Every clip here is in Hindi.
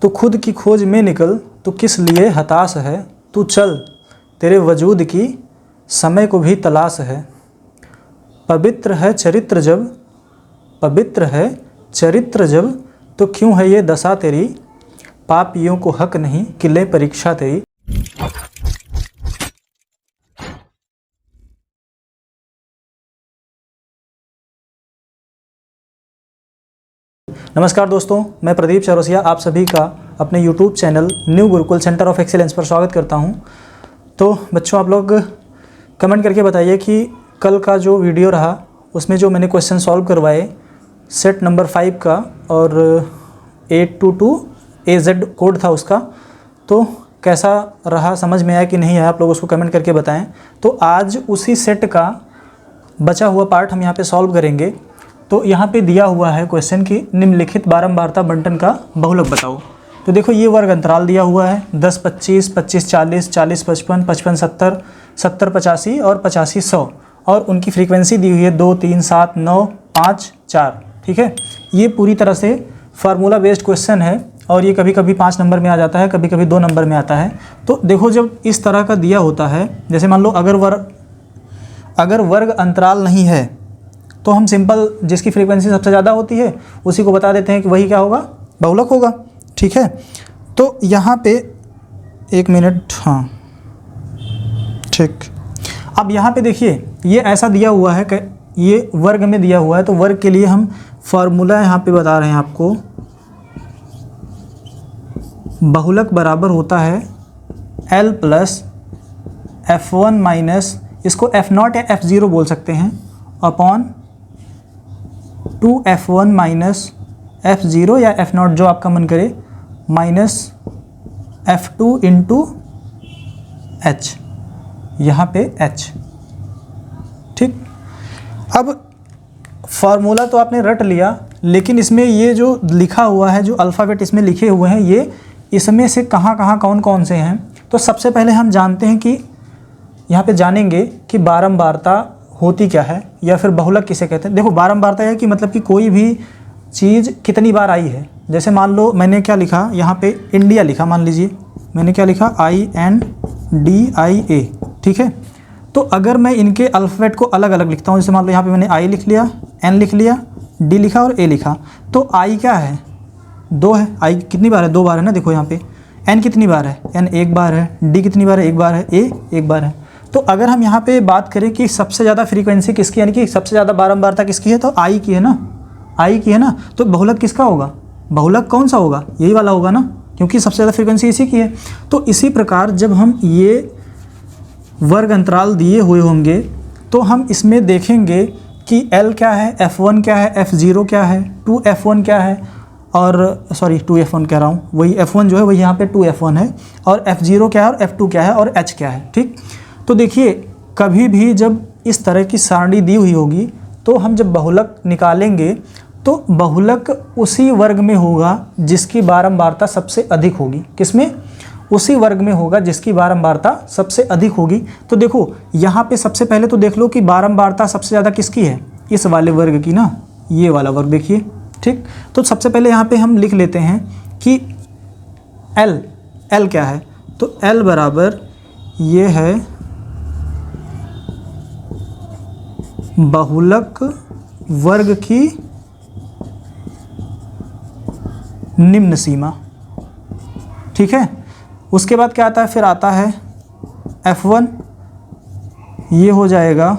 तू खुद की खोज में निकल, तू किस लिए हताश है, तू चल तेरे वजूद की समय को भी तलाश है। पवित्र है चरित्र जब, पवित्र है चरित्र जब, तो क्यों है ये दशा तेरी, पापियों को हक नहीं कि ले परीक्षा तेरी। नमस्कार दोस्तों, मैं प्रदीप चौरसिया आप सभी का अपने YouTube channel new Gurukul centre of excellence पर स्वागत करता हूं। तो बच्चों, आप लोग कमेंट करके बताइए कि कल का जो वीडियो रहा उसमें जो मैंने क्वेश्चन सॉल्व करवाए सेट नंबर 5 का और 822 AZ कोड था उसका, तो कैसा रहा, समझ में आया कि नहीं आया, आप लोग उसको कमेंट करके बताएं। तो आज उसी सेट का बचा हुआ पार्ट हम यहाँ पे सॉल्व करेंगे। तो यहाँ पे दिया हुआ है क्वेश्चन कि निम्नलिखित बारंबारता बंटन का बहुलक बताओ। तो देखो ये वर्ग अंतराल दिया हुआ है 10 25 25 40 40 55 55 70 70 85 और 85 100 और उनकी फ्रीक्वेंसी दी हुई है 2 3 7 9 5 4। ठीक है, ये पूरी तरह से फार्मूला बेस्ड क्वेश्चन है और ये कभी कभी 5 नंबर में आ जाता है, कभी कभी 2 नंबर में आता है। तो देखो जब इस तरह का दिया होता है, जैसे मान लो अगर वर्ग अंतराल नहीं है तो हम सिंपल जिसकी फ्रीक्वेंसी सबसे ज़्यादा होती है उसी को बता देते हैं कि वही क्या होगा, बहुलक होगा। ठीक है, तो यहाँ पे एक मिनट, हाँ ठीक। अब यहाँ पे देखिए ये ऐसा दिया हुआ है कि ये वर्ग में दिया हुआ है, तो वर्ग के लिए हम फार्मूला यहाँ पे बता रहे हैं आपको। बहुलक बराबर होता है L प्लस F1 माइनस, इसको F0 या F0 बोल सकते हैं, अपॉन 2F1 माइनस F0 या F0 जो आपका मन करे, माइनस F2 इंटू H, यहाँ पे H। ठीक, अब फार्मूला तो आपने रट लिया, लेकिन इसमें ये जो लिखा हुआ है, जो अल्फ़ाबेट इसमें लिखे हुए हैं, ये इसमें से कहाँ कहाँ कौन कौन से हैं। तो सबसे पहले हम जानते हैं कि यहाँ पे जानेंगे कि बारंबारता होती क्या है या फिर बहुलक किसे कहते हैं। देखो बारंबारता है कि मतलब कि कोई भी चीज़ कितनी बार आई है। जैसे मान लो मैंने क्या लिखा यहाँ पे, इंडिया लिखा, मान लीजिए मैंने क्या लिखा, INDIA। ठीक है, तो अगर मैं इनके अल्फ़ाबेट को अलग अलग लिखता हूँ, जैसे मान लो यहाँ पे मैंने I लिख लिया, N लिख लिया, D लिखा और A लिखा, तो I क्या है, 2 है। I कितनी बार है, 2 बार है ना। देखो यहाँ पे N कितनी बार है, N 1 बार है, D कितनी बार है, 1 बार है, A 1 बार है। तो अगर हम यहाँ पे बात करें कि सबसे ज़्यादा फ्रीक्वेंसी किसकी, यानी कि सबसे ज़्यादा बारंबारता किसकी है, तो I की है ना, I की है ना। तो बहुलक किसका होगा, बहुलक कौन सा होगा, यही वाला होगा ना, क्योंकि सबसे ज़्यादा फ्रीक्वेंसी इसी की है। तो इसी प्रकार जब हम ये वर्ग अंतराल दिए हुए होंगे तो हम इसमें देखेंगे कि L क्या है, F1 क्या है, F0 क्या है, 2F1 क्या है, और सॉरी 2F1 कह रहा हूँ, वही F1 जो है वही यहाँ पे 2F1 है, और F0 क्या है और F2 क्या है और H क्या है। ठीक, तो देखिए कभी भी जब इस तरह की सारणी दी हुई होगी तो हम जब बहुलक निकालेंगे तो बहुलक उसी वर्ग में होगा जिसकी बारंबारता सबसे अधिक होगी। किसमें, उसी वर्ग में होगा जिसकी बारंबारता सबसे अधिक होगी। तो देखो यहाँ पे सबसे पहले तो देख लो कि बारंबारता सबसे ज़्यादा किसकी है, इस वाले वर्ग की ना, ये वाला वर्ग देखिए। ठीक, तो सबसे पहले यहाँ पे हम लिख लेते हैं कि L क्या है, तो L बराबर ये है बहुलक वर्ग की निम्न सीमा। ठीक है, उसके बाद क्या आता है, फिर आता है F1, ये हो जाएगा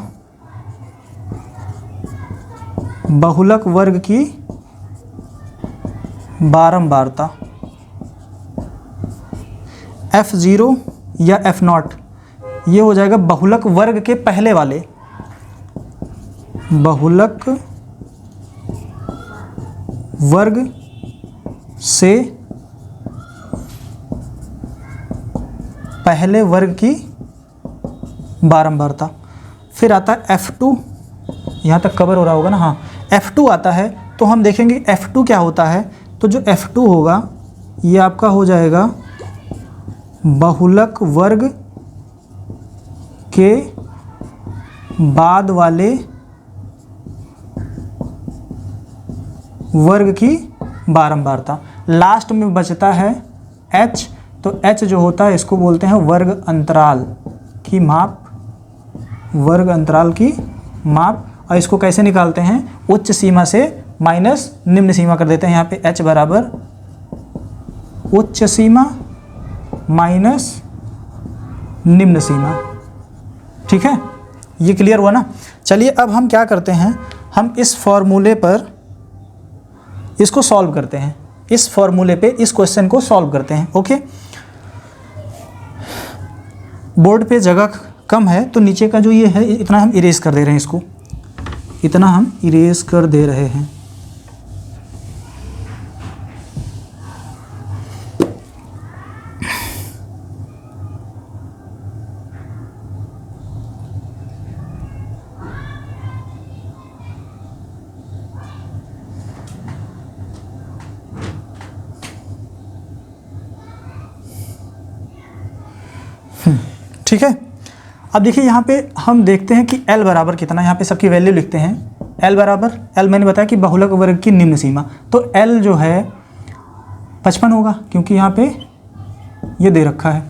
बहुलक वर्ग की बारंबारता। F0 या F0 ये हो जाएगा बहुलक वर्ग के पहले वाले, बहुलक वर्ग से पहले वर्ग की बारंबारता। फिर आता है F2, यहाँ तक कवर हो रहा होगा ना, हाँ F2 आता है। तो हम देखेंगे F2 क्या होता है, तो जो F2 होगा ये आपका हो जाएगा बहुलक वर्ग के बाद वाले वर्ग की बारंबारता। लास्ट में बचता है h, तो h जो होता है इसको बोलते हैं वर्ग अंतराल की माप, वर्ग अंतराल की माप। और इसको कैसे निकालते हैं, उच्च सीमा से माइनस निम्न सीमा कर देते हैं। यहाँ पे h बराबर उच्च सीमा माइनस निम्न सीमा। ठीक है, ये क्लियर हुआ ना। चलिए अब हम क्या करते हैं, हम इस फॉर्मूले पर इसको सॉल्व करते हैं, इस फॉर्मूले पे इस क्वेश्चन को सॉल्व करते हैं। ओके, बोर्ड पे जगह कम है तो नीचे का जो ये है इतना हम इरेज कर दे रहे हैं, इसको इतना हम इरेज कर दे रहे हैं। ठीक है, अब देखिए यहाँ पे हम देखते हैं कि L बराबर कितना, यहाँ पे सबकी वैल्यू लिखते हैं। L बराबर, L मैंने बताया कि बहुलक वर्ग की निम्न सीमा, तो L जो है 55 होगा, क्योंकि यहाँ पे ये दे रखा है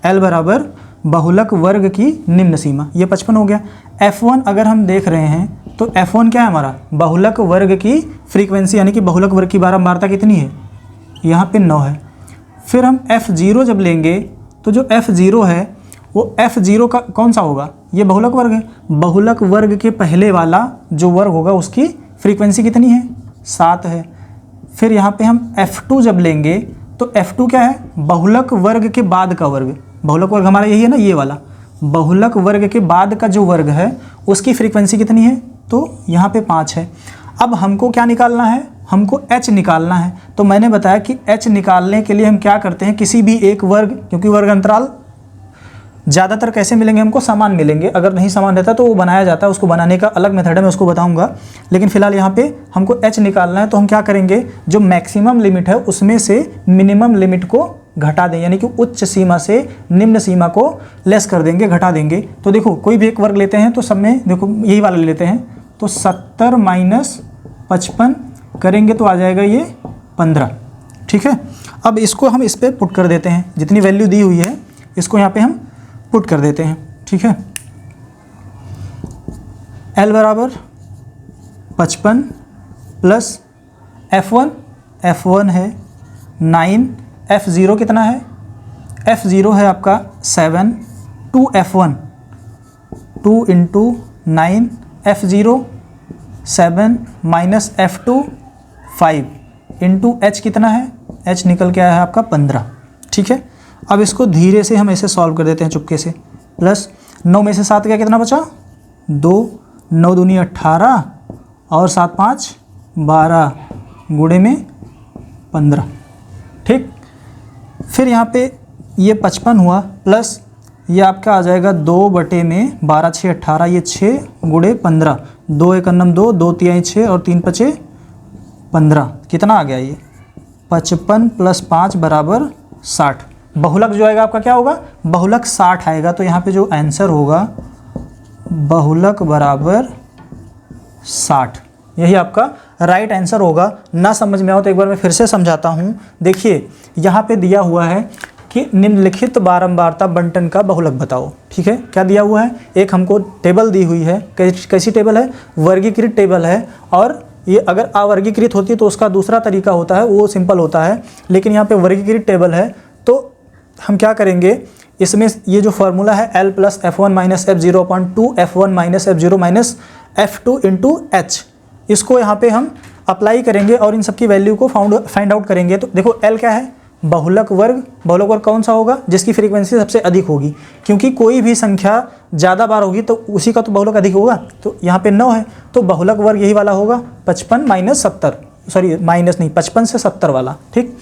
L बराबर बहुलक वर्ग की निम्न सीमा, ये 55 हो गया। F1 अगर हम देख रहे हैं तो F1 क्या है हमारा, बहुलक वर्ग की फ्रीक्वेंसी, यानी कि बहुलक वर्ग की बारंबारता कितनी है, यहाँ पे 9 है। फिर हम F0 जब लेंगे तो जो F0 है वो F0 का कौन सा होगा, ये बहुलक वर्ग है, बहुलक वर्ग के पहले वाला जो वर्ग होगा उसकी फ्रीक्वेंसी कितनी है, 7 है। फिर यहाँ पे हम F2 जब लेंगे तो F2 क्या है, बहुलक वर्ग के बाद का वर्ग, बहुलक वर्ग हमारा यही है ना, ये वाला बहुलक वर्ग के बाद का जो वर्ग है उसकी फ्रीक्वेंसी कितनी है, तो यहाँ पे 5 है। अब हमको क्या निकालना है, हमको h निकालना है। तो मैंने बताया कि h निकालने के लिए हम क्या करते हैं, किसी भी एक वर्ग, क्योंकि वर्ग अंतराल ज़्यादातर कैसे मिलेंगे हमको, समान मिलेंगे, अगर नहीं समान रहता तो वो बनाया जाता है, उसको बनाने का अलग मेथड है, मैं उसको बताऊंगा। लेकिन फिलहाल यहाँ पे हमको h निकालना है, तो हम क्या करेंगे, जो मैक्सिमम लिमिट है उसमें से मिनिमम लिमिट को घटा दें, यानी कि उच्च सीमा से निम्न सीमा को लेस कर देंगे, घटा देंगे। तो देखो कोई भी एक वर्ग लेते हैं तो सब में देखो यही वाला ले लेते हैं, तो 70 माइनस 55 करेंगे तो आ जाएगा ये 15। ठीक है, अब इसको हम इस पर पुट कर देते हैं, जितनी वैल्यू दी हुई है इसको यहाँ पे हम पुट कर देते हैं। ठीक है, L बराबर 55 प्लस F1 है 9, F0 कितना है, F0 है आपका 7, 2F1 2 into 9, F0 7 minus F2 5 into H कितना है, H निकल के आया है आपका 15। ठीक है, अब इसको धीरे से हम ऐसे सॉल्व कर देते हैं चुपके से। प्लस 9 में से 7 का कितना बचा, 2, 9 दूनी 18 और 7 5 12 गुणे में 15। ठीक, फिर यहाँ पे ये 55 हुआ, प्लस ये आपका आ जाएगा 2/12, 6 18, ये 6 गुणे 15, 2 1 2, 2 3 6 और 3 5 15, कितना आ गया ये 55 प्लस 5 बराबर 60। बहुलक जो आएगा आपका क्या होगा, बहुलक 60 आएगा। तो यहाँ पे जो आंसर होगा बहुलक बराबर 60, यही आपका राइट आंसर होगा। ना समझ में आओ तो एक बार मैं फिर से समझाता हूँ। देखिए यहाँ पे दिया हुआ है कि निम्नलिखित बारंबारता बंटन का बहुलक बताओ। ठीक है, क्या दिया हुआ है, एक हमको टेबल दी हुई है, कैसी टेबल है, वर्गीकृत टेबल है। और ये अगर अवर्गीकृत होती है तो उसका दूसरा तरीका होता है, वो सिंपल होता है, लेकिन यहाँ पे वर्गीकृत टेबल है। तो हम क्या करेंगे, इसमें ये जो फार्मूला है L plus F1 minus F0 upon 2 F1 minus F0 minus F2 into H, इसको यहाँ पे हम अप्लाई करेंगे और इन सब की वैल्यू को फाइंड आउट करेंगे। तो देखो L क्या है, बहुलक वर्ग। बहुलक वर्ग कौन सा होगा, जिसकी फ्रीक्वेंसी सबसे अधिक होगी, क्योंकि कोई भी संख्या ज़्यादा बार होगी तो उसी का तो बहुलक अधिक होगा। तो यहाँ पे 9 है, तो बहुलक वर्ग यही वाला होगा, 55 माइनस 70, सॉरी माइनस नहीं, 55 से 70 वाला। ठीक,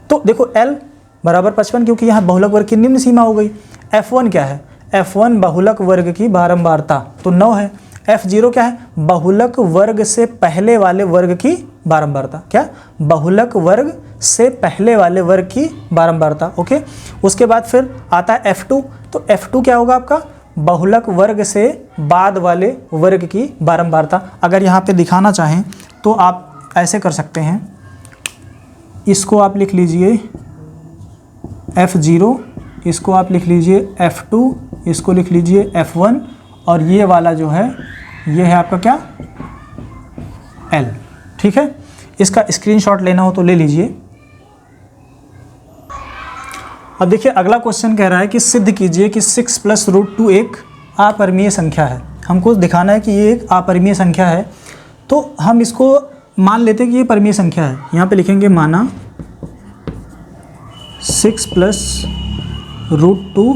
तो देखो L बराबर 55, क्योंकि यहाँ बहुलक वर्ग की निम्न सीमा हो गई। F1 क्या है, F1 बहुलक वर्ग की बारंबारता, तो 9 है। F0 क्या है, बहुलक वर्ग से पहले वाले वर्ग की बारंबारता, क्या, बहुलक वर्ग से पहले वाले वर्ग की बारंबारता। ओके, उसके बाद फिर आता है F2, तो F2 क्या होगा आपका, बहुलक वर्ग से बाद वाले वर्ग की बारंबारता। अगर यहाँ पे दिखाना चाहें तो आप ऐसे कर सकते हैं, इसको आप लिख लीजिए F0, इसको आप लिख लीजिए F2, इसको लिख लीजिए F1, और ये वाला जो है ये है आपका क्या, L। ठीक है, इसका स्क्रीनशॉट लेना हो तो ले लीजिए। अब देखिए अगला क्वेश्चन कह रहा है कि सिद्ध कीजिए कि 6 + √2 एक अपरिमेय संख्या है। हमको दिखाना है कि ये एक अपरिमेय संख्या है, तो हम इसको मान लेते हैं कि ये परिमेय संख्या है। यहाँ पे लिखेंगे माना 6 + √2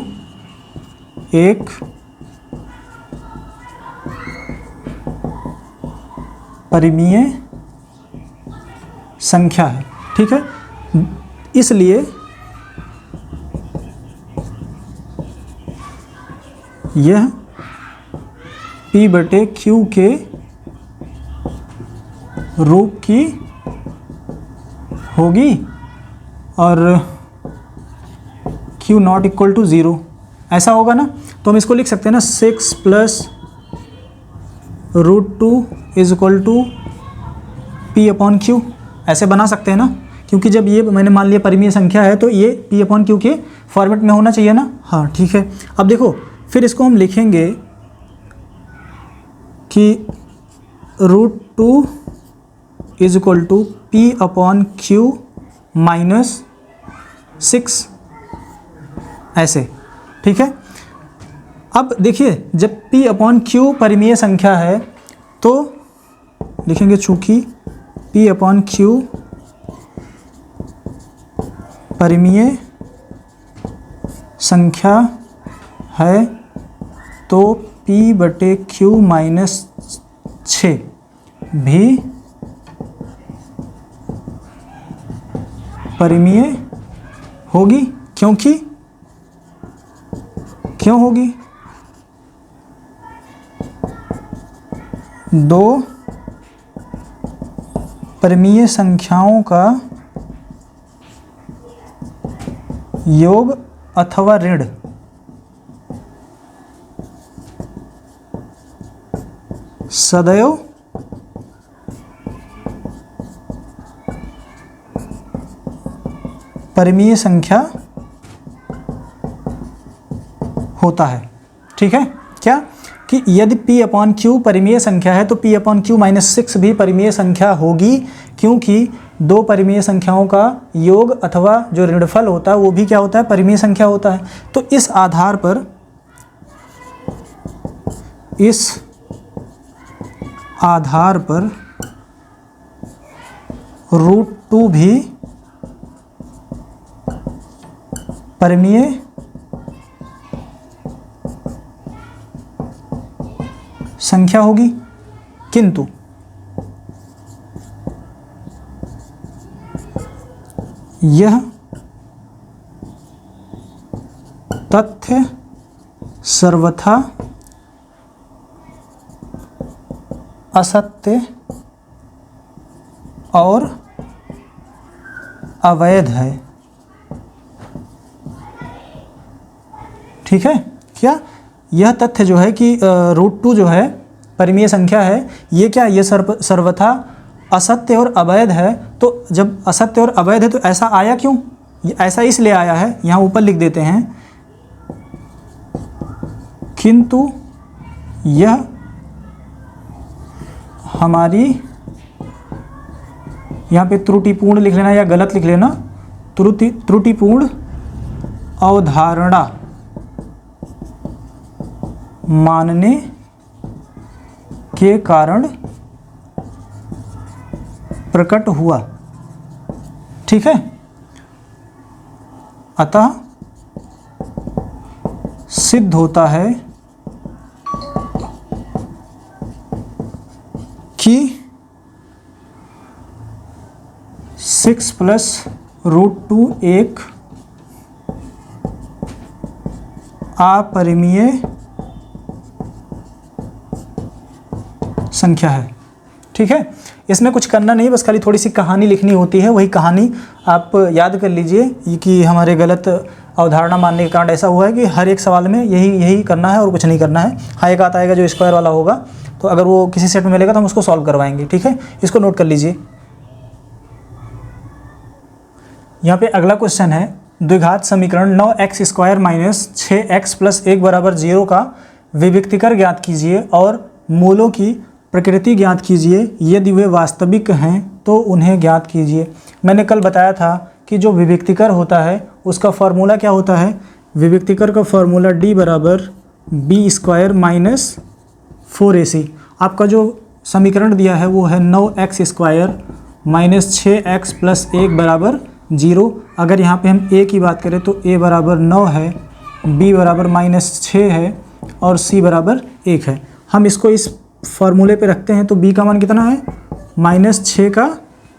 एक परिमेय संख्या है। ठीक है, इसलिए यह P/Q के रूप की होगी और Q ≠ = 0, ऐसा होगा ना। तो हम इसको लिख सकते हैं ना 6 + √2 = P/Q, ऐसे बना सकते हैं ना, क्योंकि जब ये मैंने मान लिया परिमेय संख्या है तो ये P/Q के फॉर्मेट में होना चाहिए ना। हाँ ठीक है, अब देखो फिर इसको हम लिखेंगे कि √2 = P/Q - 6, ऐसे। ठीक है, अब देखिए जब P/Q परिमेय संख्या है तो लिखेंगे चूंकि P/Q परिमेय संख्या है तो P/Q - 6 भी परिमेय होगी। क्यों होगी? दो परिमेय संख्याओं का योग अथवा ऋण सदैव परिमेय संख्या होता है। ठीक है, क्या कि यदि P/Q परिमेय संख्या है तो P/Q - 6 भी परिमेय संख्या होगी, क्योंकि दो परिमेय संख्याओं का योग अथवा जो ऋणफल होता है वो भी क्या होता है, परिमेय संख्या होता है। तो इस आधार पर √2 भी परिमेय संख्या होगी, किंतु यह तथ्य सर्वथा असत्य और अवैध है। ठीक है, क्या यह तथ्य जो है कि √2 जो है परिमेय संख्या है, ये क्या, ये सर्वथा असत्य और अवैध है। तो जब असत्य और अवैध है तो ऐसा आया क्यों? ऐसा इसलिए आया है, यहाँ ऊपर लिख देते हैं, किंतु यह हमारी, यहाँ पे त्रुटिपूर्ण लिख लेना या गलत लिख लेना, त्रुटिपूर्ण अवधारणा मानने के कारण प्रकट हुआ। ठीक है, अतः सिद्ध होता है कि 6 + √2 एक अपरिमेय संख्या है। ठीक है, इसमें कुछ करना नहीं, बस खाली थोड़ी सी कहानी लिखनी होती है। वही कहानी आप याद कर लीजिए कि हमारे गलत अवधारणा मानने के कारण ऐसा हुआ है कि हर एक सवाल में यही करना है और कुछ नहीं करना है। हाँ, एक आता आएगा जो स्क्वायर वाला होगा, तो अगर वो किसी सेट में मिलेगा तो हम उसको सॉल्व करवाएंगे। ठीक है, इसको नोट कर लीजिए। यहाँ पे अगला क्वेश्चन है द्विघात समीकरण 9x² माइनस 6x प्लस 1 बराबर 0 का विविक्तिकर ज्ञात कीजिए और मूलों की प्रकृति ज्ञात कीजिए। यदि वे वास्तविक हैं तो उन्हें ज्ञात कीजिए। मैंने कल बताया था कि जो विविक्तिकर होता है उसका फॉर्मूला क्या होता है। विविक्तिकर का फॉर्मूला d बराबर b² माइनस 4ac। आपका जो समीकरण दिया है वो है 9x² माइनस 6x प्लस 1 बराबर 0। अगर यहाँ पे हम a की बात करें तो a बराबर 9 है, b बराबर -6 है और c बराबर 1 है। हम इसको इस फॉर्मूले पे रखते हैं तो b का मान कितना है -6 का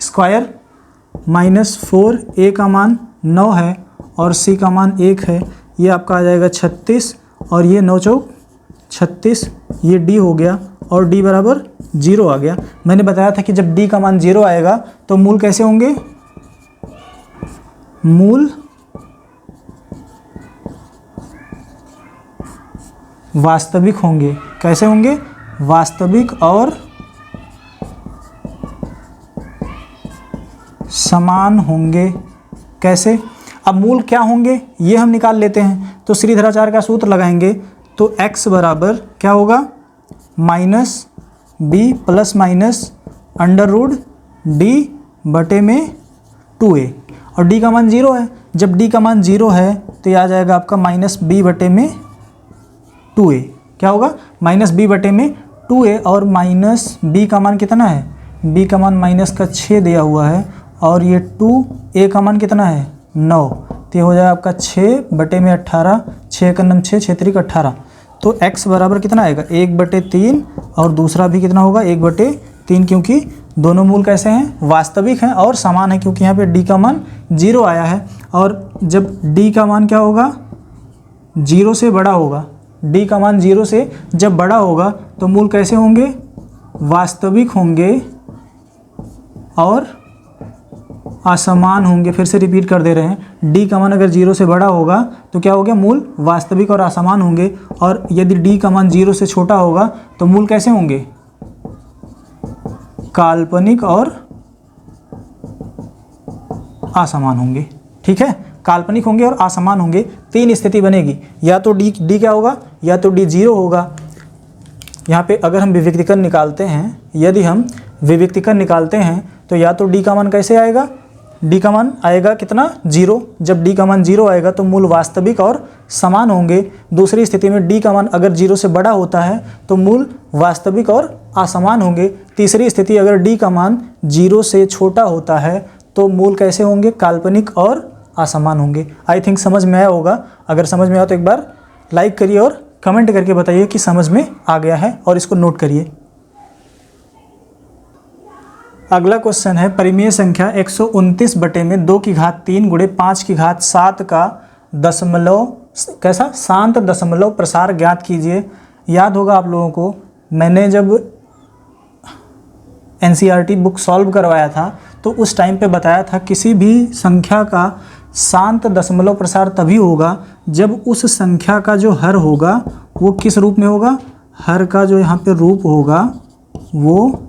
स्क्वायर माइनस 4, a का मान 9 है और c का मान 1 है। ये आपका आ जाएगा 36 और ये 9 चौक 36, ये d हो गया और d बराबर 0 आ गया। मैंने बताया था कि जब d का मान 0 आएगा तो मूल कैसे होंगे, मूल वास्तविक होंगे। कैसे होंगे, वास्तविक और समान होंगे। कैसे, अब मूल क्या होंगे ये हम निकाल लेते हैं। तो श्रीधराचार्य का सूत्र लगाएंगे तो x बराबर क्या होगा -b प्लस माइनस √d बटे में 2a और d का मान 0 है। जब d का मान 0 है तो ये आ जाएगा आपका -b बटे में 2a। क्या होगा -b बटे में 2a और -b का मान कितना है, b का मान -6 दिया हुआ है और ये 2a का मान कितना है 9। तो ये हो जाएगा आपका 6 बटे में 18, 6 का 6, 6 3 का 18। तो x बराबर कितना आएगा 1/3 और दूसरा भी कितना होगा 1/3, क्योंकि दोनों मूल कैसे हैं, वास्तविक हैं और समान है, क्योंकि यहाँ पे d का मान 0 आया है। और जब d का मान क्या होगा 0 से बड़ा होगा, d का मान 0 से जब बड़ा होगा तो मूल कैसे होंगे, वास्तविक होंगे और असमान होंगे। फिर से रिपीट कर दे रहे हैं, d का मान अगर 0 से बड़ा होगा तो क्या हो गया, मूल वास्तविक और असमान होंगे। और यदि d का मान 0 से छोटा होगा तो मूल कैसे होंगे, काल्पनिक और असमान होंगे। ठीक है, काल्पनिक होंगे और असमान होंगे। 3 स्थिति बनेगी, या तो d क्या होगा, या तो d 0 होगा। यहाँ पे अगर हम विविक्तिकर निकालते हैं, यदि हम विविक्तिकर निकालते हैं तो या तो d का मान कैसे आएगा, d का मान आएगा कितना 0। जब d का मान 0 आएगा तो मूल वास्तविक और समान होंगे। दूसरी स्थिति में d का मान अगर 0 से बड़ा होता है तो मूल वास्तविक और असमान होंगे। तीसरी स्थिति अगर d का मान 0 से छोटा होता है तो मूल कैसे होंगे, काल्पनिक और असमान होंगे। आई थिंक समझ में आया होगा। अगर समझ में आया तो एक बार लाइक करिए और कमेंट करके बताइए कि समझ में आ गया है और इसको नोट करिए। अगला क्वेश्चन है परिमेय संख्या 129 बटे में 2 की घात 3 गुणे 5 की घात 7 का दशमलव कैसा शांत दशमलव प्रसार ज्ञात कीजिए। याद होगा आप लोगों को, मैंने जब NCERT बुक सॉल्व करवाया था तो उस टाइम पे बताया था किसी भी संख्या का शांत दशमलव प्रसार तभी होगा जब उस संख्या का जो हर होगा वो किस रूप में होगा, हर का जो यहाँ पे रूप होगा वो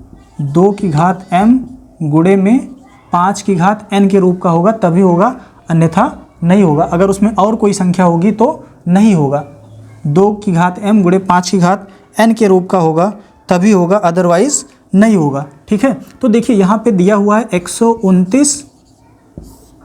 2 की घात m गुणे में 5 की घात n के रूप का होगा, तभी होगा, अन्यथा नहीं होगा। अगर उसमें और कोई संख्या होगी तो नहीं होगा। 2 की घात m गुणे 5 की घात n के रूप का होगा तभी होगा, अदरवाइज नहीं होगा। ठीक है, तो देखिए यहाँ पे दिया हुआ है 129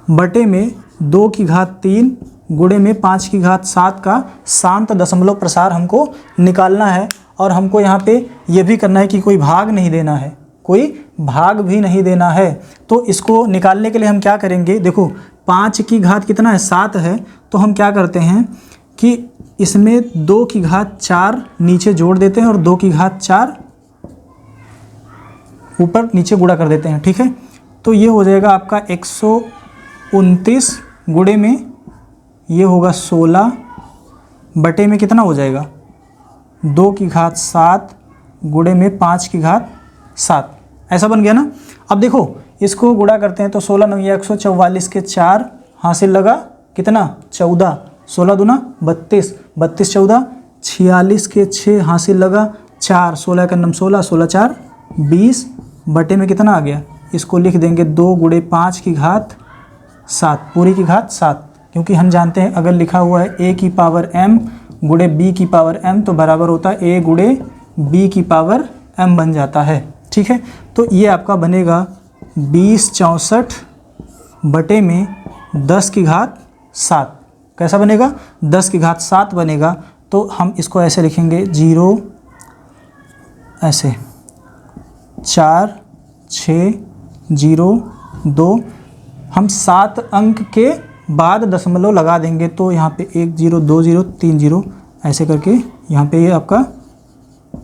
बटे में 2 की घात 3 गुणे में 5 की घात 7 का शांत दशमलव प्रसार हमको निकालना है। और हमको यहाँ पे ये भी करना है कि कोई भाग नहीं देना है, कोई भाग भी नहीं देना है। तो इसको निकालने के लिए हम क्या करेंगे, देखो 5 की घात कितना है 7 है, तो हम क्या करते हैं कि इसमें 2 की घात 4 नीचे जोड़ देते हैं और 2 की घात 4 ऊपर नीचे गुणा कर देते हैं। ठीक है, तो ये हो जाएगा आपका 129 गुणे में ये होगा 16 बटे में कितना हो जाएगा 2 की घात 7 गुणे में 5 की घात 7, ऐसा बन गया ना। अब देखो इसको गुणा करते हैं तो 16 9 144 के 4 हासिल लगा कितना 14, 16 दूना 32, 32 14 46 के 6 हासिल लगा 4, 16 का 9 16, 16 4 20 बटे में कितना आ गया, इसको लिख देंगे 2 गुणे 5 की घात 7 पूरी की घात 7, क्योंकि हम जानते हैं अगर लिखा हुआ है a की पावर m गुणे b की पावर m तो बराबर होता है a गुणे b की पावर m बन जाता है। ठीक है, तो ये आपका बनेगा 2064 बटे में 10 की घात 7। कैसा बनेगा? 10 की घात 7 बनेगा। तो हम इसको ऐसे लिखेंगे 0 ऐसे 4 6 0 2, हम 7 अंक के बाद दशमलव लगा देंगे तो यहाँ पे 1 0 2 0 3 0 ऐसे करके यहाँ पे ये आपका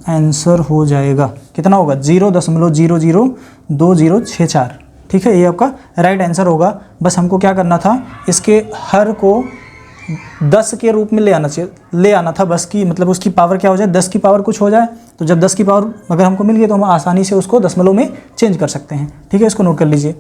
आंसर हो जाएगा। कितना होगा? 0.002064। ठीक है, ये आपका राइट आंसर होगा। बस हमको क्या करना था, इसके हर को 10 के रूप में ले आना था बस, की मतलब उसकी पावर क्या हो जाए, 10 की पावर कुछ हो जाए। तो जब 10 की पावर अगर हमको मिल गई तो हम आसानी से उसको दशमलव में चेंज कर सकते हैं। ठीक है, इसको नोट कर लीजिए।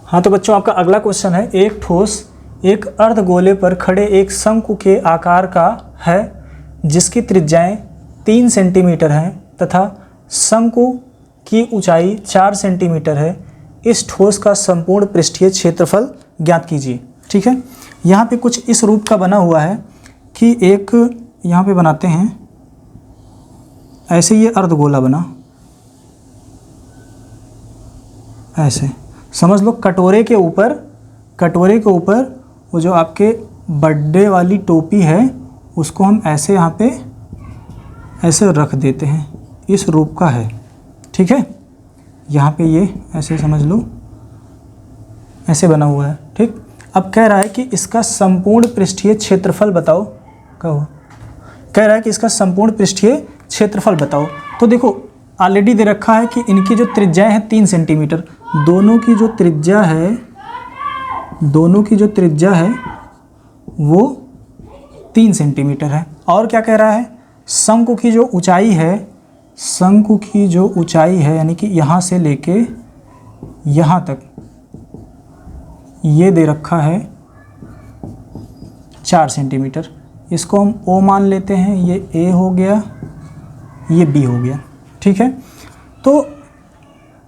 हाँ तो बच्चों, आपका अगला क्वेश्चन है, एक ठोस एक अर्धगोले पर खड़े एक शंकु के आकार का है जिसकी त्रिज्याएं 3 सेंटीमीटर हैं तथा शंकु की ऊंचाई 4 सेंटीमीटर है। इस ठोस का संपूर्ण पृष्ठीय क्षेत्रफल ज्ञात कीजिए। ठीक है, यहाँ पे कुछ इस रूप का बना हुआ है कि एक यहाँ पे बनाते हैं ऐसे, ये अर्धगोला बना ऐसे, समझ लो कटोरे के ऊपर वो जो आपके बर्थडे वाली टोपी है उसको हम ऐसे यहाँ पे ऐसे रख देते हैं, इस रूप का है। ठीक है, यहाँ पे ये ऐसे समझ लो ऐसे बना हुआ है। ठीक, अब कह रहा है कि इसका संपूर्ण पृष्ठीय क्षेत्रफल बताओ। कहो, कह रहा है कि इसका संपूर्ण पृष्ठीय क्षेत्रफल बताओ। तो देखो ऑलरेडी दे रखा है कि इनकी जो त्रिज्याएं हैं 3 सेंटीमीटर, दोनों की जो त्रिज्या है वो 3 सेंटीमीटर है। और क्या कह रहा है, शंकु की जो ऊंचाई है यानी कि यहाँ से लेके यहाँ तक ये दे रखा है 4 सेंटीमीटर। इसको हम O मान लेते हैं, ये A हो गया, ये B हो गया। ठीक है, तो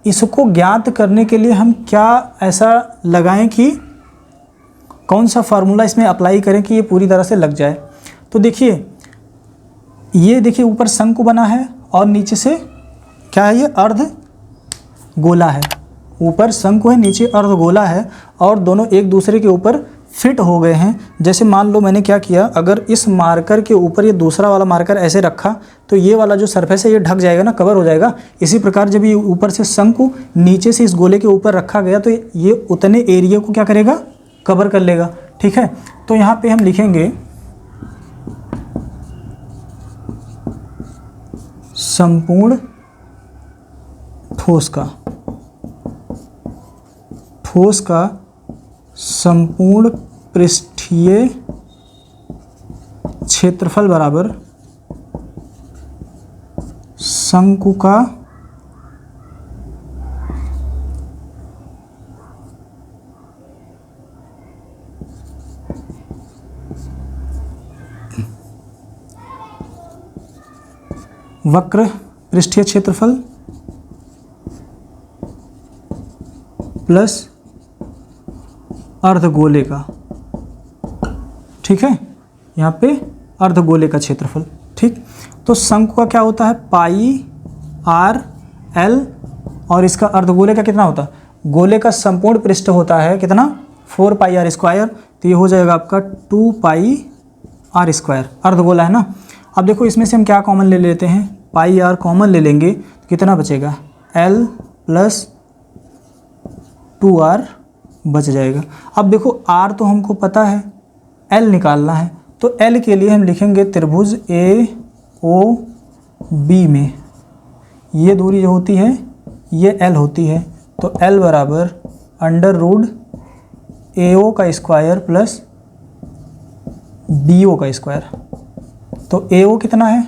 इसको ज्ञात करने के लिए हम क्या ऐसा लगाएं कि कौन सा फार्मूला इसमें अप्लाई करें कि ये पूरी तरह से लग जाए। तो देखिए, ये देखिए ऊपर शंकु बना है और नीचे से क्या है, ये अर्धगोला है। ऊपर शंकु है, नीचे अर्धगोला है और दोनों एक दूसरे के ऊपर फिट हो गए हैं। जैसे मान लो मैंने क्या किया, अगर इस मार्कर के ऊपर ये दूसरा वाला मार्कर ऐसे रखा तो ये वाला जो सरफेस है ये ढक जाएगा ना, कवर हो जाएगा। इसी प्रकार जब ये ऊपर से शंकु नीचे से इस गोले के ऊपर रखा गया तो ये उतने एरिया को क्या करेगा, कवर कर लेगा। ठीक है, तो यहाँ पे हम लिखेंगे संपूर्ण ठोस का संपूर्ण पृष्ठीय क्षेत्रफल बराबर शंकु का वक्र पृष्ठीय क्षेत्रफल प्लस अर्धगोले का। ठीक है, यहाँ पे अर्धगोले का क्षेत्रफल। ठीक, तो शंकु का क्या होता है, पाई आर एल, और इसका अर्धगोले का कितना होता है, गोले का संपूर्ण पृष्ठ होता है कितना, 4 पाई आर स्क्वायर। तो ये हो जाएगा आपका 2 पाई आर स्क्वायर, अर्धगोला है ना। अब देखो इसमें से हम क्या कॉमन ले लेते हैं, पाई आर कॉमन ले लेंगे तो कितना बचेगा, एल प्लस 2r बच जाएगा। अब देखो r तो हमको पता है, l निकालना है, तो l के लिए हम लिखेंगे त्रिभुज AOB में ये दूरी जो होती है ये l होती है, तो l बराबर √ AO का स्क्वायर प्लस BO का स्क्वायर। तो AO कितना है,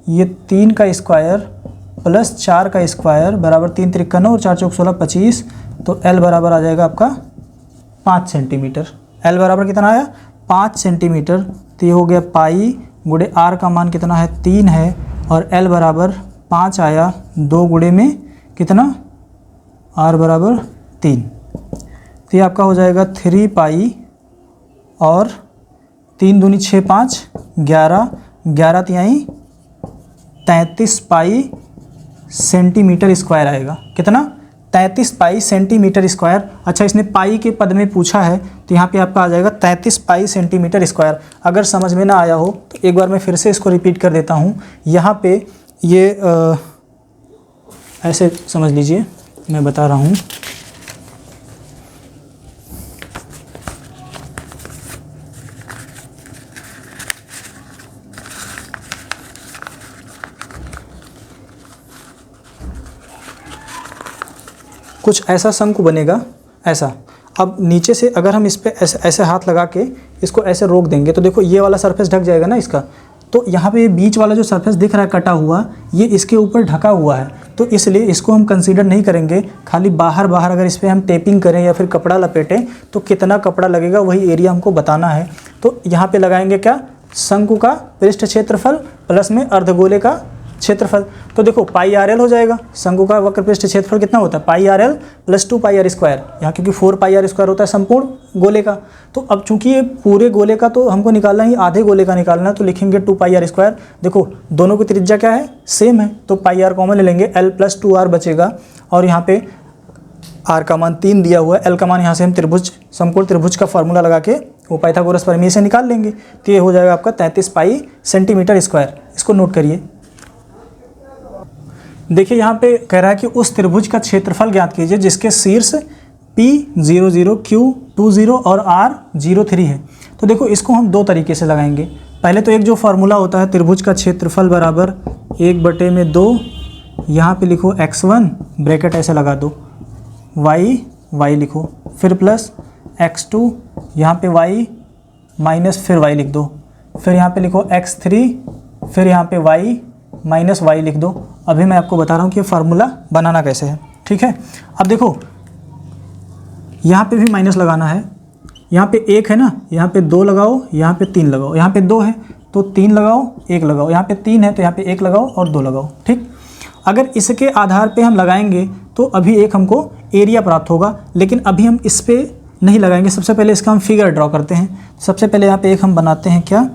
ये 3 का स्क्वायर प्लस 4 का स्क्वायर बराबर 3 त्रिक 9 और 4 चौक 16 25। तो L बराबर आ जाएगा आपका 5 सेंटीमीटर। L बराबर कितना आया, 5 सेंटीमीटर। तो ये हो गया पाई गुणे R का मान कितना है, 3 है, और L बराबर 5 आया, 2 गुणे में कितना, R बराबर 3। तो ये आपका हो जाएगा 3 पाई और 3 दूनी 6 5 11 11 तिहाई 33 पाई सेंटीमीटर स्क्वायर आएगा। कितना? 33 पाई सेंटीमीटर स्क्वायर। अच्छा, इसने पाई के पद में पूछा है तो यहाँ पे आपका आ जाएगा 33 पाई सेंटीमीटर स्क्वायर। अगर समझ में ना आया हो तो एक बार मैं फिर से इसको रिपीट कर देता हूँ। यहाँ पे ये ऐसे समझ लीजिए, मैं बता रहा हूँ। कुछ ऐसा शंकु बनेगा, ऐसा। अब नीचे से अगर हम इस पे ऐसे ऐसे हाथ लगा के इसको ऐसे रोक देंगे तो देखो ये वाला सरफेस ढक जाएगा ना इसका। तो यहाँ पे बीच वाला जो सरफेस दिख रहा है कटा हुआ, ये इसके ऊपर ढका हुआ है, तो इसलिए इसको हम कंसीडर नहीं करेंगे। खाली बाहर बाहर अगर इस पर हम टेपिंग करें या फिर कपड़ा लपेटें तो कितना कपड़ा लगेगा वही एरिया हमको बताना है। तो यहाँ पे लगाएंगे क्या? शंकु का पृष्ठ क्षेत्रफल प्लस में अर्धगोले का क्षेत्रफल। तो देखो पाई आर एल हो जाएगा। शंकु का वक्र पृष्ठ क्षेत्रफल कितना होता है? Pi R L plus 2 pi R square. यहाँ क्योंकि 4 पाई आर स्क्वायर होता है संपूर्ण गोले का। तो अब चूंकि ये पूरे गोले का तो हमको निकालना ही, आधे गोले का निकालना है, तो लिखेंगे 2 पाई आर स्क्वायर। देखो दोनों की त्रिज्या क्या है? सेम है, तो पाई आर कॉमन ले लेंगे, एल प्लस 2 आर बचेगा। और यहाँ पे आर का मान 3 दिया हुआ है, एल का मान यहाँ से हम त्रिभुज, समकोण त्रिभुज का फॉर्मूला लगा के वो पाइथागोरस प्रमेय से निकाल लेंगे। तो ये हो जाएगा आपका 33 पाई सेंटीमीटर स्क्वायर। इसको नोट करिए। देखिए यहाँ पे कह रहा है कि उस त्रिभुज का क्षेत्रफल ज्ञात कीजिए जिसके शीर्ष P00, Q20 और R03 है। तो देखो इसको हम दो तरीके से लगाएंगे। पहले तो एक जो फार्मूला होता है त्रिभुज का क्षेत्रफल बराबर 1/2, यहाँ पे लिखो x1 ब्रैकेट ऐसे लगा दो, y लिखो, फिर प्लस x2 यहाँ पे y माइनस फिर y लिख दो, फिर यहाँ पे लिखो x3, फिर यहाँ पे y माइनस वाई लिख दो। अभी मैं आपको बता रहा हूँ कि ये फार्मूला बनाना कैसे है, ठीक है। अब देखो यहाँ पे भी माइनस लगाना है। यहाँ पे 1 है ना, यहाँ पे 2 लगाओ, यहाँ पे 3 लगाओ, यहाँ पे 2 है तो 3 लगाओ, 1 लगाओ, यहाँ पे 3 है तो यहाँ पे 1 लगाओ और 2 लगाओ, ठीक। अगर इसके आधार पे हम लगाएंगे तो अभी एक हमको एरिया प्राप्त होगा, लेकिन अभी हम इस पर नहीं लगाएंगे। सबसे पहले इसका हम फिगर ड्रॉ करते हैं। सबसे पहले यहाँ पे एक हम बनाते हैं, क्या?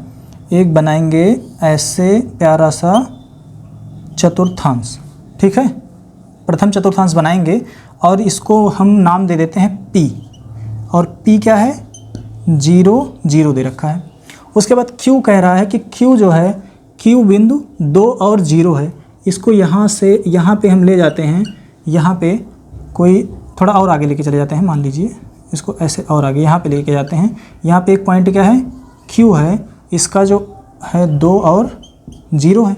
एक बनाएंगे ऐसे प्यारा सा चतुर्थांश, ठीक है। प्रथम चतुर्थांश बनाएंगे और इसको हम नाम दे देते हैं P, और P क्या है? 0 0 दे रखा है। उसके बाद Q कह रहा है कि Q जो है, Q बिंदु 2 और 0 है। इसको यहाँ से यहाँ पे हम ले जाते हैं, यहाँ पे कोई थोड़ा और आगे लेके चले जाते हैं। मान लीजिए इसको ऐसे और आगे यहाँ पे लेके जाते हैं। यहाँ पे एक पॉइंट क्या है? Q है, इसका जो है 2 और 0 है,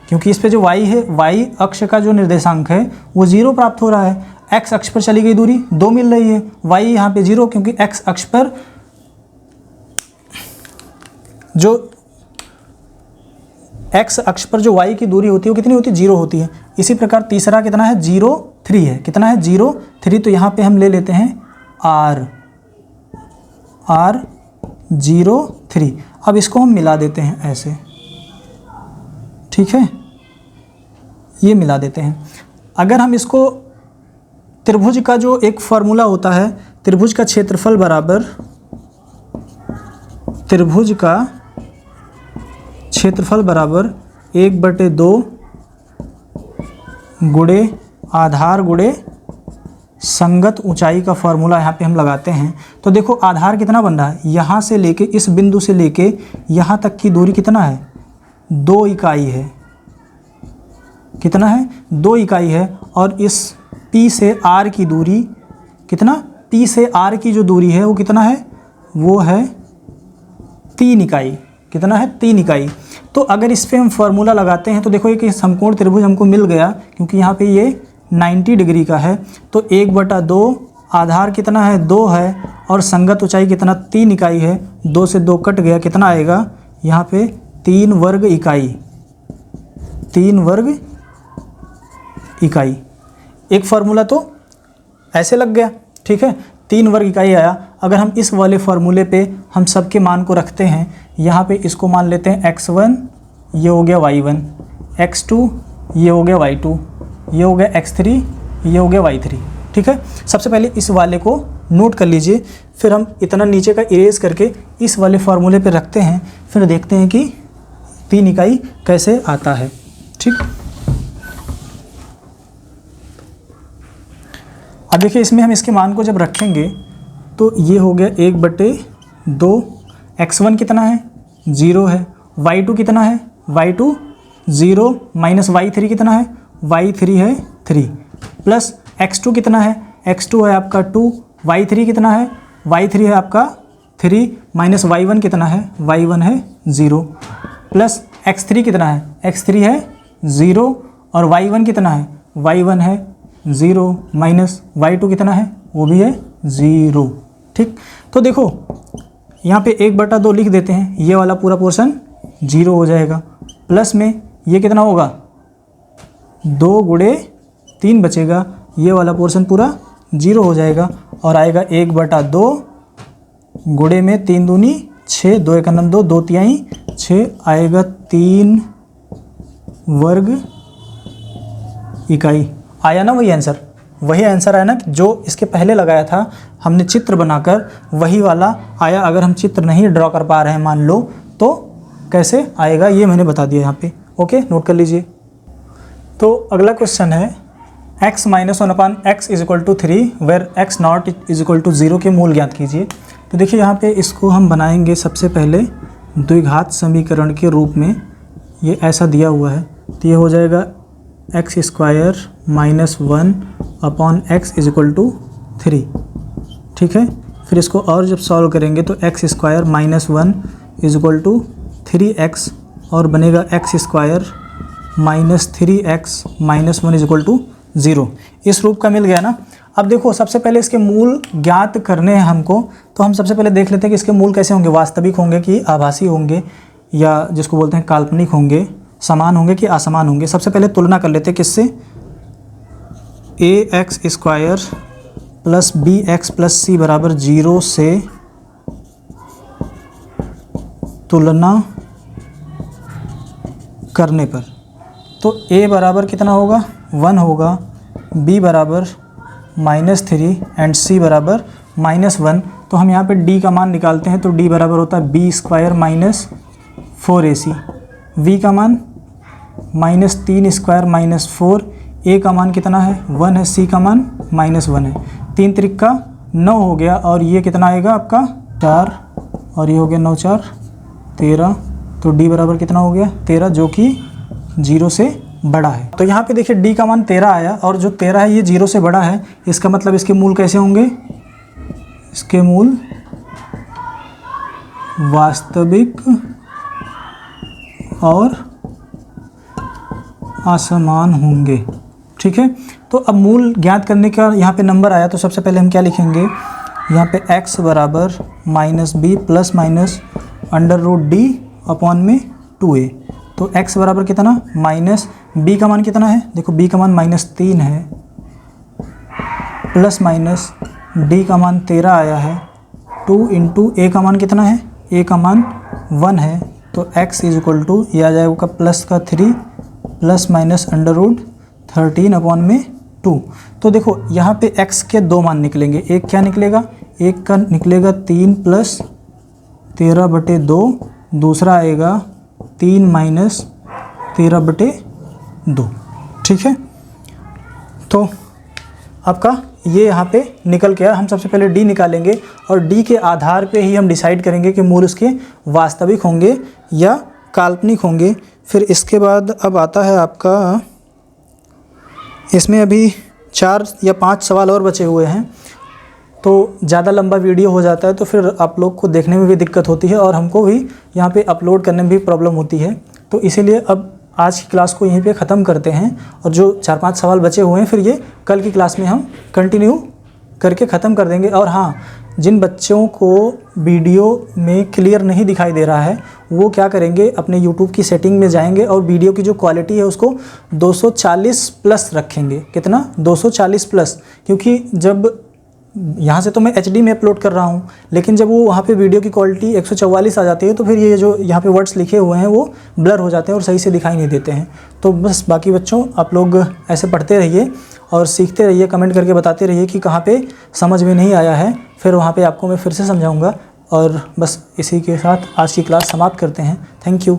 क्योंकि इस पे जो y है, y अक्ष का जो निर्देशांक है वो 0 प्राप्त हो रहा है। x अक्ष पर चली गई दूरी 2 मिल रही है, y यहाँ पे 0, क्योंकि x अक्ष पर जो y की दूरी होती है वो कितनी होती है? 0 होती है। इसी प्रकार तीसरा कितना है? 0 3 है। कितना है? 0 3। तो यहाँ पे हम ले लेते हैं r 0 3। अब इसको हम मिला देते हैं ऐसे, ठीक है, ये मिला देते हैं। अगर हम इसको त्रिभुज का जो एक फार्मूला होता है, त्रिभुज का क्षेत्रफल बराबर त्रिभुज का क्षेत्रफल बराबर 1/2 गुणे आधार गुणे संगत ऊंचाई का फार्मूला यहाँ पे हम लगाते हैं। तो देखो आधार कितना बन रहा है? यहाँ से लेके इस बिंदु से लेके यहाँ तक की दूरी कितना है? 2 इकाई है। कितना है? 2 इकाई है। और इस P से R की दूरी कितना? P से R की जो दूरी है वो कितना है? वो है 3 इकाई। कितना है? 3 इकाई। तो अगर इस पे हम फार्मूला लगाते हैं तो देखो एक समकोण त्रिभुज हमको मिल गया, क्योंकि यहाँ पे ये 90 डिग्री का है। तो 1/2 आधार कितना है? 2 है, और संगत ऊंचाई कितना? 3 इकाई है। 2 से 2 कट गया, कितना आएगा यहाँ पे? 3 वर्ग इकाई। 3 वर्ग इकाई। एक फार्मूला तो ऐसे लग गया, ठीक है, 3 वर्ग इकाई आया। अगर हम इस वाले फार्मूले पे हम सबके मान को रखते हैं, यहाँ पे इसको मान लेते हैं x1, ये हो गया y1, x2 ये हो गया y2, ये हो गया x3, ये हो गया y3, ठीक है। सबसे पहले इस वाले को नोट कर लीजिए। फिर हम इतना नीचे का इरेज करके इस वाले फार्मूले पे रखते हैं, फिर देखते हैं कि 3 इकाई कैसे आता है। ठीक, अब देखिए इसमें हम इसके मान को जब रखेंगे तो ये हो गया 1/2, x1 कितना है 0 है, y2 कितना है y2 0 माइनस y3 कितना है y3 है 3, प्लस x2 कितना है x2 है आपका 2, y3 कितना है y3 है आपका 3, माइनस y1 कितना है y1 है 0, प्लस x3 कितना है x3 है 0 और y1 कितना है y1 है 0, माइनस y2 कितना है वो भी है 0। ठीक, तो देखो यहाँ पे 1/2 लिख देते हैं, ये वाला पूरा पोर्शन 0 हो जाएगा, प्लस में ये कितना होगा 2 गुणे 3 बचेगा, ये वाला पोर्शन पूरा 0 हो जाएगा और आएगा 1/2 गुणे में 3 दूनी 6, 2 1 2, 2 तिहाई 6 आएगा 3 वर्ग इकाई। आया ना वही आंसर, वही आंसर आया ना जो इसके पहले लगाया था हमने चित्र बनाकर, वही वाला आया। अगर हम चित्र नहीं ड्रॉ कर पा रहे हैं मान लो तो कैसे आएगा ये मैंने बता दिया यहाँ पे। ओके, नोट कर लीजिए। तो अगला क्वेश्चन है x - 1/x = 3 where x not = 0 के मूल ज्ञात कीजिए। तो देखिए यहाँ पे इसको हम बनाएंगे सबसे पहले द्विघात समीकरण के रूप में, ये ऐसा दिया हुआ है तो ये हो जाएगा x² - 1/x = 3। ठीक है, फिर इसको और जब सॉल्व करेंगे तो x² - 1 = 3x और बनेगा x² - 3x - 1 = 0। इस रूप का मिल गया ना। अब देखो सबसे पहले इसके मूल ज्ञात करने हैं हमको, तो हम सबसे पहले देख लेते हैं कि इसके मूल कैसे होंगे, वास्तविक होंगे कि आभासी होंगे या जिसको बोलते हैं काल्पनिक होंगे, समान होंगे कि असमान होंगे। सबसे पहले तुलना कर लेते हैं किससे, ax² + bx + c = 0 से तुलना करने पर तो a बराबर कितना होगा 1 होगा, b बराबर -3 एंड c बराबर -1। तो हम यहाँ पे d का मान निकालते हैं तो d बराबर होता है b² - 4ac, v का मान -3² - 4, a का मान कितना है 1 है, c का मान -1 है। 3 त्रिक का 9 हो गया और ये कितना आएगा आपका 4 और ये हो गया 9 4 13, तो d बराबर कितना हो गया 13 जो कि 0 से बड़ा है। तो यहाँ पे देखिए d का मान 13 आया और जो 13 है ये 0 से बड़ा है, इसका मतलब इसके मूल कैसे होंगे, इसके मूल वास्तविक और असमान होंगे। ठीक है, तो अब मूल ज्ञात करने का यहाँ पे नंबर आया तो सबसे पहले हम क्या लिखेंगे, यहाँ पे x बराबर -b + -√d/में 2a। तो x बराबर कितना b का मान कितना है, देखो b का मान -3 है, प्लस माइनस d का मान 13 आया है, 2 × a का मान कितना है, a का मान 1 है, तो x = ये आ जाएगा प्लस का 3 + -√13/में 2। तो देखो यहाँ पे x के 2 मान निकलेंगे, एक क्या निकलेगा, एक का निकलेगा 3 + 13/2, दूसरा आएगा 3 - 13/2। ठीक है, तो आपका ये यहाँ पे निकल गया। हम सबसे पहले d निकालेंगे और d के आधार पे ही हम डिसाइड करेंगे कि मूल उसके वास्तविक होंगे या काल्पनिक होंगे। फिर इसके बाद अब आता है आपका, इसमें अभी 4 या 5 सवाल और बचे हुए हैं, तो ज़्यादा लंबा वीडियो हो जाता है तो फिर आप लोग को देखने में भी दिक्कत होती है और हमको भी यहाँ पे अपलोड करने में भी प्रॉब्लम होती है। तो इसीलिए अब आज की क्लास को यहीं पे ख़त्म करते हैं और जो 4-5 सवाल बचे हुए हैं फिर ये कल की क्लास में हम कंटिन्यू करके ख़त्म कर देंगे। और हाँ, जिन बच्चों को वीडियो में क्लियर नहीं दिखाई दे रहा है वो क्या करेंगे, अपने YouTube की सेटिंग में जाएंगे और वीडियो की जो क्वालिटी है उसको 240+ रखेंगे। कितना, 240+, क्योंकि जब यहाँ से तो मैं HD में अपलोड कर रहा हूँ, लेकिन जब वो वहाँ पे वीडियो की क्वालिटी 144 आ जाती है तो फिर ये जो यहाँ पे वर्ड्स लिखे हुए हैं वो ब्लर हो जाते हैं और सही से दिखाई नहीं देते हैं। तो बस बाकी बच्चों आप लोग ऐसे पढ़ते रहिए और सीखते रहिए, कमेंट करके बताते रहिए कि कहाँ पे समझ में नहीं आया है, फिर वहाँ पे आपको मैं फिर से समझाऊँगा। और बस इसी के साथ आज की क्लास समाप्त करते हैं। Thank you.